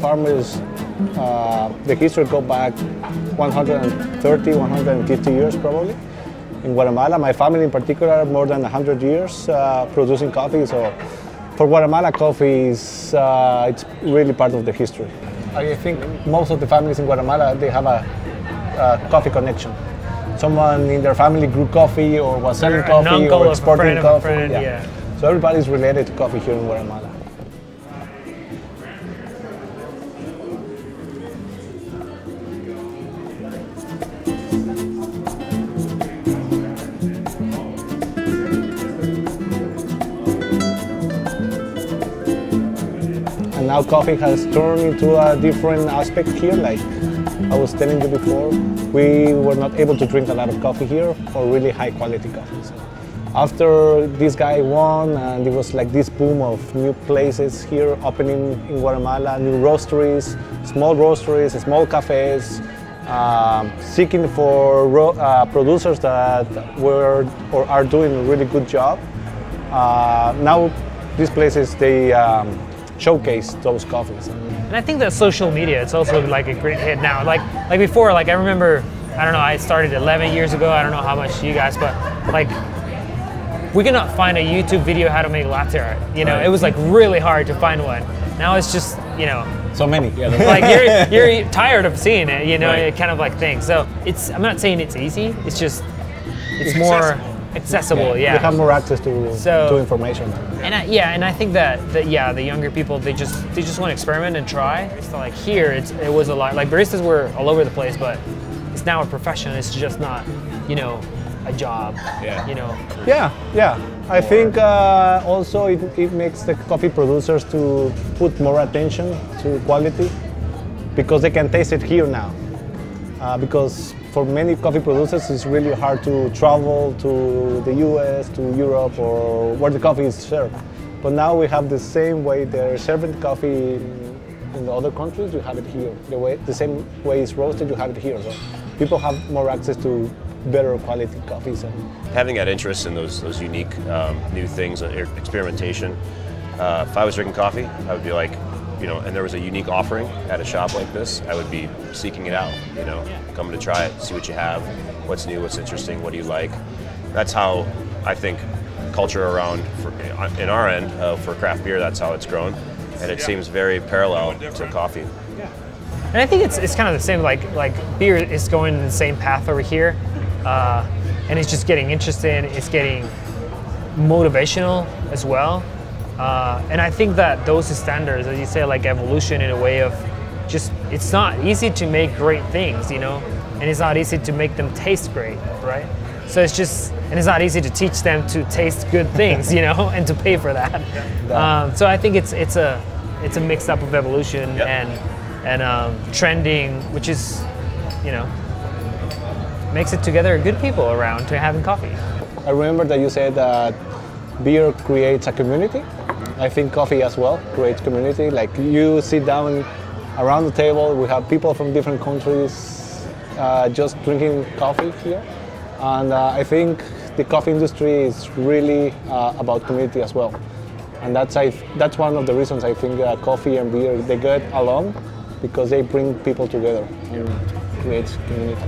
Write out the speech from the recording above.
farmers, the history go back 130, 150 years probably. In Guatemala, my family in particular, more than 100 years producing coffee. So for Guatemala, coffee is it's really part of the history. I think most of the families in Guatemala, they have a coffee connection. Someone in their family grew coffee or was selling coffee or exporting coffee. Yeah. So everybody's related to coffee here in Guatemala. And now coffee has turned into a different aspect here. Like I was telling you before, we were not able to drink a lot of coffee here for really high quality coffee. So after this guy won, and it was like this boom of new places here opening in Guatemala, new roasteries, small cafes, seeking for producers that were or are doing a really good job. Now these places, they showcase those coffees. And I think that social media, it's also like a great hit now. Like before, like I remember, I don't know, I started 11 years ago. I don't know how much you guys, but like we cannot find a YouTube video how to make latte art. You know, right. It was like really hard to find one. Now it's just, you know, so many. Yeah, like you're tired of seeing it, you know, right. Kind of like thing. So it's, I'm not saying it's easy. It's just, it's more accessible. Yeah. You have more access to information. And I think that the younger people, they just want to experiment and try. So like here, it was a lot, like baristas were all over the place, but it's now a profession. It's just not, you know, a job. Yeah. You know. Yeah. I think also it makes the coffee producers to put more attention to quality because they can taste it here now. Because for many coffee producers, it's really hard to travel to the US, to Europe, or where the coffee is served. But now we have the same way they're serving coffee in the other countries, you have it here. The same way it's roasted, you have it here. So people have more access to better quality coffees. Having that interest in those unique new things, experimentation. If I was drinking coffee, I would be like, you know, and there was a unique offering at a shop like this, I would be seeking it out, you know, coming to try it, see what you have, what's new, what's interesting, what do you like. That's how I think culture around, in our end, for craft beer, that's how it's grown. And it seems very parallel to coffee. And I think it's kind of the same, like beer is going the same path over here. And it's just getting interesting, it's getting motivational as well. And I think that those standards, as you say, like evolution in a way of just, it's not easy to make great things, you know, and it's not easy to make them taste great, right? So it's just, and it's not easy to teach them to taste good things, you know, and to pay for that. So I think it's a mix up of evolution and trending, which is, you know, makes it together good people around to having coffee. I remember that you said that beer creates a community. I think coffee as well creates community. Like you sit down around the table, we have people from different countries just drinking coffee here. And I think the coffee industry is really about community as well. And that's one of the reasons I think coffee and beer, they get along because they bring people together and creates community.